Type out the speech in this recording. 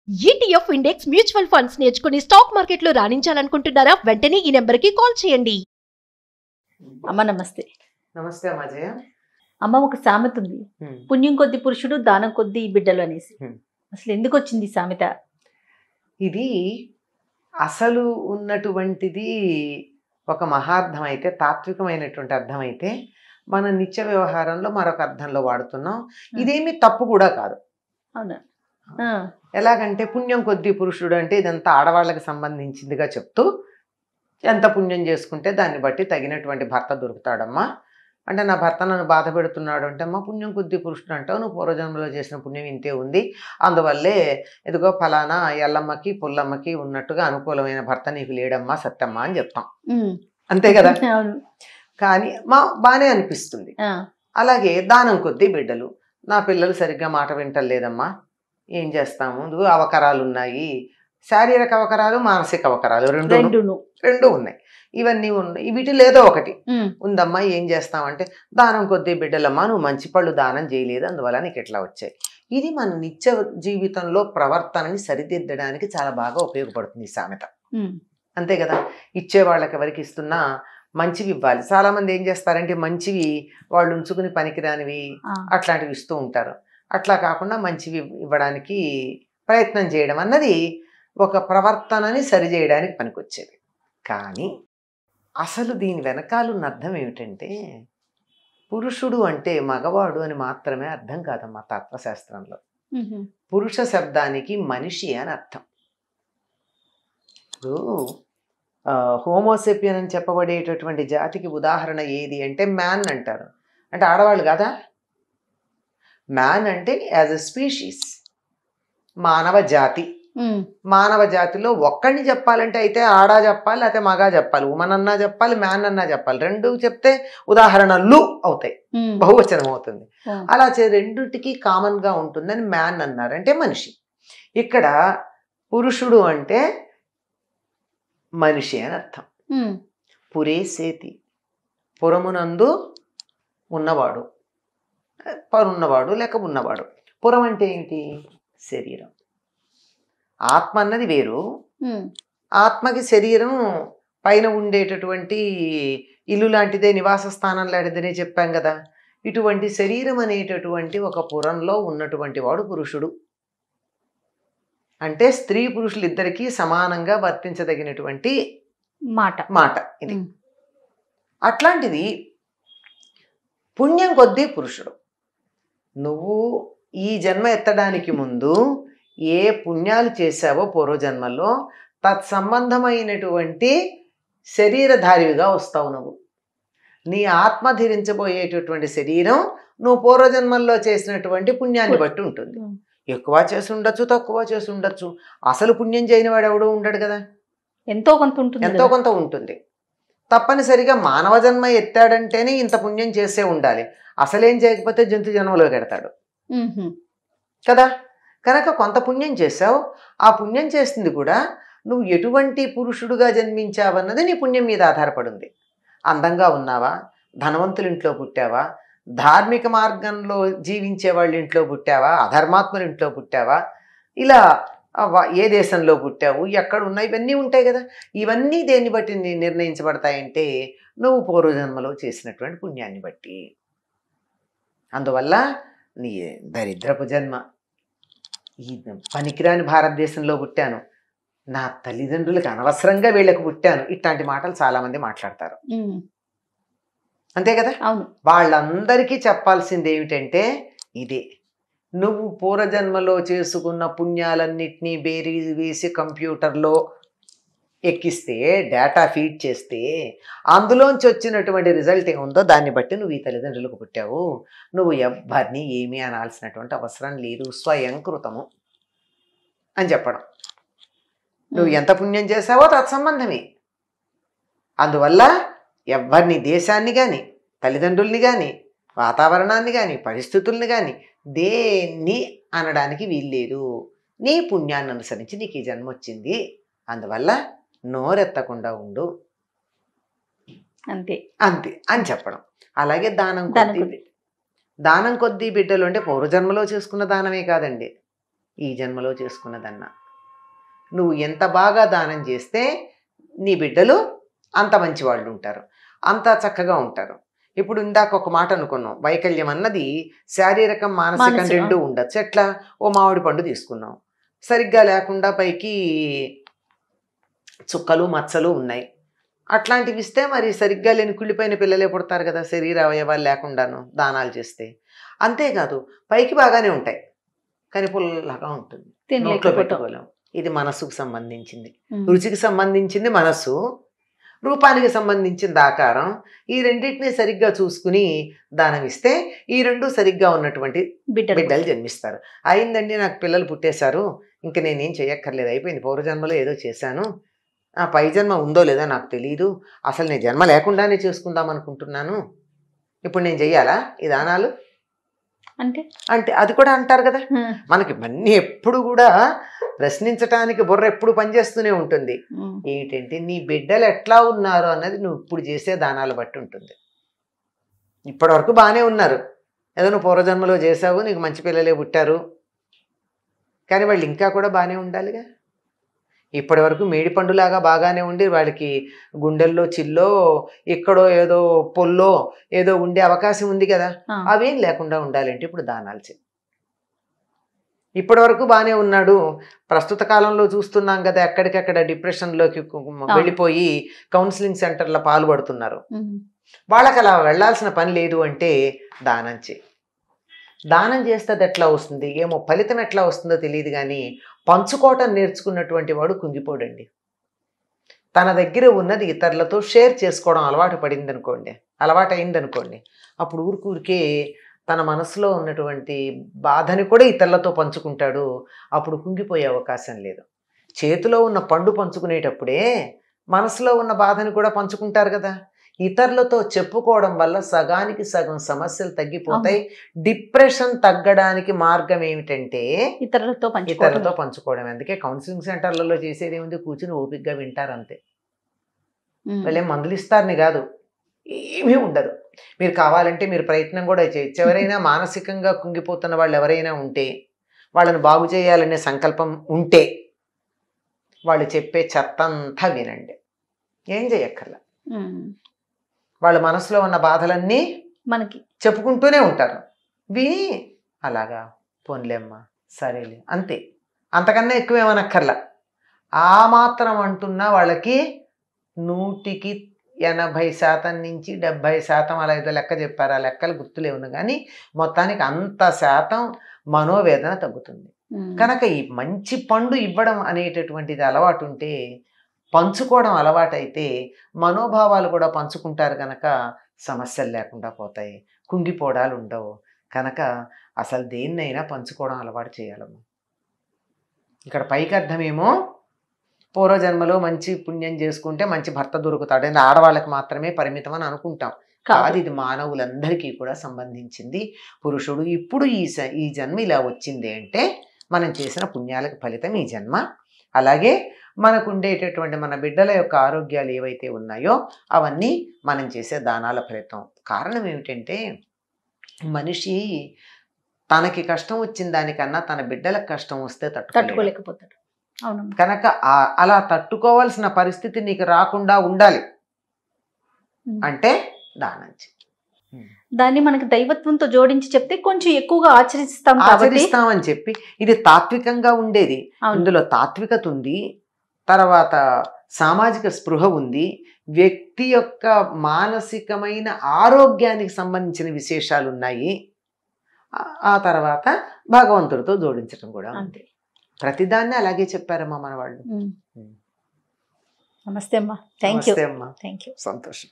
ETF index mutual funds నేర్చుకుని stock మార్కెట్లో రాణించాలనుకుంటున్నారా? వెంటనే ఈ నెంబర్కి కాల్ చేయండి. అమ్మ నమస్తే. నమస్తే అమ్మాజయ. అమ్మ ఒక సామెత ఉంది, పుణ్యం కొద్ది పురుషుడు దానం కొద్ది బిడ్డలు అనేసి. అసలు ఎందుకు వచ్చింది సామెత? ఇది అసలు ఉన్నటువంటిది ఒక మహార్థం అయితే, తాత్వికమైనటువంటి అర్థం అయితే, మన నిత్య వ్యవహారంలో మరొక అర్థంలో వాడుతున్నాం. ఇదేమి తప్పు కూడా కాదు. అవునా? ఎలాగంటే పుణ్యం కొద్ది పురుషుడు అంటే ఇదంతా ఆడవాళ్ళకి సంబంధించిందిగా చెప్తూ, ఎంత పుణ్యం చేసుకుంటే దాన్ని బట్టి తగినటువంటి భర్త దొరుకుతాడమ్మా. అంటే నా భర్త నన్ను బాధ పెడుతున్నాడు అంటే, అమ్మ పుణ్యం కొద్ది పురుషుడు అంటావు, నువ్వు పూర్వజన్మలో చేసిన పుణ్యం ఇంతే ఉంది, అందువల్లే ఇదిగో ఫలానా ఎల్లమ్మకి పుల్లమ్మకి ఉన్నట్టుగా అనుకూలమైన భర్త నీకు లేడమ్మా సత్యమ్మా అని చెప్తాం. అంతే కదా? కానీ బాగానే అనిపిస్తుంది. అలాగే దానం కొద్దీ బిడ్డలు. నా పిల్లలు సరిగ్గా మాట వింటలేదమ్మా, ఏం చేస్తాము, అవకరాలు ఉన్నాయి, శారీరక అవకరాలు మానసిక అవకరాలు రెండు ఉన్నాయి. ఇవన్నీ ఉన్నాయి, వీటిలో ఏదో ఒకటి ఉందమ్మా, ఏం చేస్తామంటే దానం కొద్దీ బిడ్డలమ్మా, నువ్వు మంచి పళ్ళు దానం చేయలేదు, అందువల్ల నీకు ఎట్లా వచ్చాయి. ఇది మన నిత్య జీవితంలో ప్రవర్తనని సరిదిద్దడానికి చాలా బాగా ఉపయోగపడుతుంది ఈ సామెత. అంతే కదా? ఇచ్చే వాళ్ళకి ఎవరికి ఇస్తున్నా మంచివి ఇవ్వాలి. చాలా మంది ఏం చేస్తారంటే మంచివి వాళ్ళు ఉంచుకుని పనికిరానివి అట్లాంటివి ఇస్తూ ఉంటారు. అట్లా కాకుండా మంచివి ఇవ్వడానికి ప్రయత్నం చేయడం అన్నది ఒక ప్రవర్తనని సరిచేయడానికి పనికొచ్చేది. కానీ అసలు దీని వెనకాలన్న అర్థం ఏమిటంటే, పురుషుడు అంటే మగవాడు అని మాత్రమే అర్థం కాదమ్మా తత్వశాస్త్రంలో. పురుష శబ్దానికి మనిషి అని అర్థం. ఇప్పుడు హోమోసెపియన్ అని చెప్పబడేటటువంటి జాతికి ఉదాహరణ ఏది అంటే మ్యాన్ అంటారు. అంటే ఆడవాళ్ళు కదా. మ్యాన్ అంటే యాజ్ ఎ స్పీషీస్, మానవ జాతి. మానవ జాతిలో ఒక్కడిని చెప్పాలంటే అయితే ఆడా చెప్పాలి, లేకపోతే మగా చెప్పాలి, ఉమన్ అన్నా చెప్పాలి, మ్యాన్ అన్నా చెప్పాలి. రెండు చెప్తే ఉదాహరణలు అవుతాయి, బహువచనం అవుతుంది. అలా రెండుటికి కామన్ గా ఉంటుందని మ్యాన్ అన్నారు, అంటే మనిషి. ఇక్కడ పురుషుడు అంటే మనిషి అని అర్థం. పురేసేతి, పురమునందు ఉన్నవాడు, పరున్నవాడు లేక ఉన్నవాడు. పురం అంటే ఏంటి? శరీరం. ఆత్మ అన్నది వేరు, ఆత్మకి శరీరం పైన ఉండేటటువంటి ఇల్లు లాంటిదే, నివాస స్థానం లాంటిదనే చెప్పాం కదా. ఇటువంటి శరీరం అనేటటువంటి ఒక పురంలో ఉన్నటువంటి వాడు పురుషుడు. అంటే స్త్రీ పురుషులు ఇద్దరికీ సమానంగా వర్తించదగినటువంటి మాట ఇది. అట్లాంటిది పుణ్యం కొద్దీ పురుషుడు. నువ్వు ఈ జన్మ ఎత్తడానికి ముందు ఏ పుణ్యాలు చేశావో పూర్వజన్మల్లో తత్సంబంధమైనటువంటి శరీరధారివిగా వస్తావు. నువ్వు నీ ఆత్మ ధరించబోయేటటువంటి శరీరం నువ్వు పూర్వజన్మల్లో చేసినటువంటి పుణ్యాన్ని బట్టి ఉంటుంది. ఎక్కువ చేసి ఉండొచ్చు, తక్కువ చేసి ఉండొచ్చు. అసలు పుణ్యం చేయని వాడు ఎవడో ఉండడు కదా. ఎంతో కొంత ఉంటుంది. తప్పనిసరిగా మానవ జన్మ ఎత్తాడంటేనే ఇంత పుణ్యం చేసే ఉండాలి. అసలేం చేయకపోతే జంతు జన్మలోకి ఎడతాడు కదా. కనుక కొంత పుణ్యం చేసావు. ఆ పుణ్యం చేస్తుంది కూడా నువ్వు ఎటువంటి పురుషుడుగా జన్మించావన్నది నీ పుణ్యం మీద ఆధారపడింది. అందంగా ఉన్నావా, ధనవంతుల ఇంట్లో పుట్టావా, ధార్మిక మార్గంలో జీవించే వాళ్ళ ఇంట్లో పుట్టావా, అధర్మాత్ముల ఇంట్లో పుట్టావా, ఇలా ఏ దేశంలో పుట్టావు, ఎక్కడ ఉన్నాయి, ఇవన్నీ ఉంటాయి కదా. ఇవన్నీ దేన్ని బట్టి నిర్ణయించబడతాయంటే నువ్వు పూర్వజన్మలో చేసినటువంటి పుణ్యాన్ని బట్టి. అందువల్ల నీ దరిద్రపు జన్మ, ఈ పనికిరాని భారతదేశంలో పుట్టాను, నా తల్లిదండ్రులకు అనవసరంగా వీళ్ళకు పుట్టాను, ఇట్లాంటి మాటలు చాలామంది మాట్లాడతారు. అంతే కదా. వాళ్ళందరికీ చెప్పాల్సింది ఏమిటంటే ఇదే, నువ్వు పూర్వజన్మలో చేసుకున్న పుణ్యాలన్నిటినీ బేరీ వేసి కంప్యూటర్లో ఎక్కిస్తే, డేటా ఫీడ్ చేస్తే, అందులోంచి వచ్చినటువంటి రిజల్ట్ ఏముందో దాన్ని బట్టి నువ్వు ఈ తల్లిదండ్రులకు పుట్టావు. నువ్వు ఎవ్వరిని ఏమీ అనాల్సినటువంటి అవసరం లేదు, స్వయంకృతము అని చెప్పడం. నువ్వు ఎంత పుణ్యం చేసావో తత్సంబంధమే. అందువల్ల ఎవ్వరిని, దేశాన్ని కానీ, తల్లిదండ్రుల్ని కానీ, వాతావరణాన్ని కానీ, పరిస్థితుల్ని కానీ దేన్ని అనడానికి వీల్లేదు. నీ పుణ్యాన్ని అనుసరించి నీకు ఈ జన్మ వచ్చింది, అందువల్ల నోరెత్తకుండా ఉండు, అంతే అంతే అని చెప్పడం. అలాగే దానం కొద్దీ బిడ్డలు అంటే పూర్వజన్మలో చేసుకున్న దానమే కాదండి, ఈ జన్మలో చేసుకున్నదన్నా. నువ్వు ఎంత బాగా దానం చేస్తే నీ బిడ్డలు అంత మంచి వాళ్ళు ఉంటారు, అంత చక్కగా ఉంటారు. ఇప్పుడు ఇందాక ఒక మాట అనుకున్నాం, వైకల్యం అన్నది శారీరకం మానసికం రెండూ ఉండొచ్చు. ఎట్లా? ఓ మామిడి పండు తీసుకున్నాం, సరిగ్గా లేకుండా పైకి చుక్కలు మచ్చలు ఉన్నాయి. అట్లాంటివి ఇస్తే మరి సరిగ్గా లేని కుళ్ళిపోయిన పిల్లలే పుడతారు కదా, శరీర అవయవాలు లేకుండాను దానాలు చేస్తే. అంతేకాదు పైకి బాగానే ఉంటాయి కానీ పుల్లగా ఉంటుంది, నోట్లో పెట్టుకోలేం. ఇది మనస్సుకు సంబంధించింది. రుచికి సంబంధించింది మనస్సు, రూపానికి సంబంధించింది ఆకారం. ఈ రెండింటినీ సరిగ్గా చూసుకుని దానం ఇస్తే ఈ రెండు సరిగ్గా ఉన్నటువంటి బిడ్డలు జన్మిస్తారు. అయిందండి నాకు పిల్లలు పుట్టేశారు, ఇంక నేనేం చేయక్కర్లేదు, అయిపోయింది, పూర్వజన్మలో ఏదో చేశాను, ఆ పై జన్మ ఉందో లేదో నాకు తెలియదు, అసలు నేను జన్మ లేకుండానే చేసుకుందాం అనుకుంటున్నాను, ఇప్పుడు నేను చెయ్యాలా ఈ దానాలు అంటే అంటే అది కూడా అంటారు కదా. మనకి ఇవన్నీ ఎప్పుడు కూడా ప్రశ్నించటానికి బుర్ర ఎప్పుడు పనిచేస్తూనే ఉంటుంది. ఏంటంటే నీ బిడ్డలు ఎట్లా ఉన్నారు అన్నది నువ్వు ఇప్పుడు చేసే దానాలు బట్టి ఉంటుంది. ఇప్పటి వరకు బాగానే ఉన్నారు, ఏదో నువ్వు పూర్వజన్మలో చేసావు, నీకు మంచి పిల్లలే పుట్టారు, కానీ వాళ్ళు ఇంకా కూడా బాగానే ఉండాలిగా. ఇప్పటి వరకు మేడిపండులాగా బాగానే ఉండి వాళ్ళకి గుండెల్లో చిల్లో ఎక్కడో ఏదో పొల్లో ఏదో ఉండే అవకాశం ఉంది కదా, అవేం లేకుండా ఉండాలంటే ఇప్పుడు దానాలు చేయి. ఇప్పటి వరకు బాగానే ఉన్నాడు, ప్రస్తుత కాలంలో చూస్తున్నాం కదా ఎక్కడికక్కడ డిప్రెషన్లోకి వెళ్ళిపోయి కౌన్సిలింగ్ సెంటర్లో పాల్పడుతున్నారు. వాళ్ళకి అలా వెళ్లాల్సిన పని లేదు అంటే దానం చేయి. దానం చేస్తే అది ఎట్లా వస్తుంది ఏమో, ఫలితం ఎట్లా వస్తుందో తెలియదు, కానీ పంచుకోవటం నేర్చుకున్నటువంటి వాడు కుంగిపోడండి. తన దగ్గర ఉన్నది ఇతరులతో షేర్ చేసుకోవడం అలవాటు అయిందనుకోండి, అప్పుడు ఊరికే తన మనసులో ఉన్నటువంటి బాధని కూడా ఇతరులతో పంచుకుంటాడు. అప్పుడు కుంగిపోయే అవకాశం లేదు. చేతిలో ఉన్న పండు పంచుకునేటప్పుడే మనసులో ఉన్న బాధని కూడా పంచుకుంటారు కదా. ఇతరులతో చెప్పుకోవడం వల్ల సగానికి సగం సమస్యలు తగ్గిపోతాయి. డిప్రెషన్ తగ్గడానికి మార్గం ఏమిటంటే ఇతరులతో పంచుకోవడం. అందుకే కౌన్సిలింగ్ సెంటర్లలో చేసేది ఏముంది, కూర్చుని ఓపికగా వింటారు అంతే. వాళ్ళే మందులు ఇస్తారని కాదు, ఏమీ ఉండదు. మీరు కావాలంటే మీరు ప్రయత్నం కూడా చేయొచ్చు. ఎవరైనా మానసికంగా కుంగిపోతున్న వాళ్ళు ఎవరైనా ఉంటే, వాళ్ళని బాగు చేయాలనే సంకల్పం ఉంటే వాళ్ళు చెప్పే చెత్తంతా వినండి, ఏం చేయక్కర్లా. వాళ్ళ మనసులో ఉన్న బాధలన్నీ మనకి చెప్పుకుంటూనే ఉంటారు. విని అలాగా పోన్లేమ్మా సరేలే అంతే, అంతకన్నా ఎక్కువేమనక్కర్లా. ఆ మాత్రం అంటున్నా వాళ్ళకి 100కి 80% నుంచి 70% అలా ఏదో లెక్క చెప్పారు, ఆ లెక్కలు గుర్తులేవును, కానీ మొత్తానికి అంత శాతం మనోవేదన తగ్గుతుంది. కనుక ఈ మంచి పండు ఇవ్వడం అనేటటువంటిది అలవాటు ఉంటే, పంచుకోవడం అలవాటైతే మనోభావాలు కూడా పంచుకుంటారు కనుక సమస్యలు లేకుండా పోతాయి, కుంగిపోవడాలు ఉండవు. కనుక అసలు దేన్నైనా పంచుకోవడం అలవాటు చేయాలమ్మా. ఇక్కడ పైకి అర్థమేమో పూర్వజన్మలో మంచి పుణ్యం చేసుకుంటే మంచి భర్త దొరుకుతాడు, ఆడవాళ్ళకి మాత్రమే పరిమితం అని అనుకుంటాం. కాదు, ఇది మానవులందరికీ కూడా సంబంధించింది. పురుషుడు ఇప్పుడు ఈ జన్మ ఇలా వచ్చింది అంటే మనం చేసిన పుణ్యాలకు ఫలితం ఈ జన్మ. అలాగే మనకు ఉండేటటువంటి మన బిడ్డల యొక్క ఆరోగ్యాలు ఏవైతే ఉన్నాయో అవన్నీ మనం చేసే దానాల ఫలితం. కారణం ఏమిటంటే మనిషి తనకి కష్టం వచ్చిన దానికన్నా తన బిడ్డలకు కష్టం వస్తే తట్టుకోలేకపోతాడు. కనుక అలా తట్టుకోవాల్సిన పరిస్థితి నీకు రాకుండా ఉండాలి అంటే దానం చేయి. దాన్ని మనకి దైవత్వంతో జోడించి చెప్తే కొంచెం ఎక్కువగా ఆచరిస్తామని చెప్పి ఇది తాత్వికంగా ఉండేది. ఇందులో తాత్వికత ఉంది, తర్వాత సామాజిక స్పృహ ఉంది, వ్యక్తి యొక్క మానసికమైన ఆరోగ్యానికి సంబంధించిన విశేషాలు ఉన్నాయి, ఆ తర్వాత భగవంతుడితో జోడించడం కూడా ఉంది. ప్రతిదాన్ని అలాగే చెప్పారమ్మా మన వాళ్ళు. నమస్తే అమ్మా. Thank you. సంతోషం.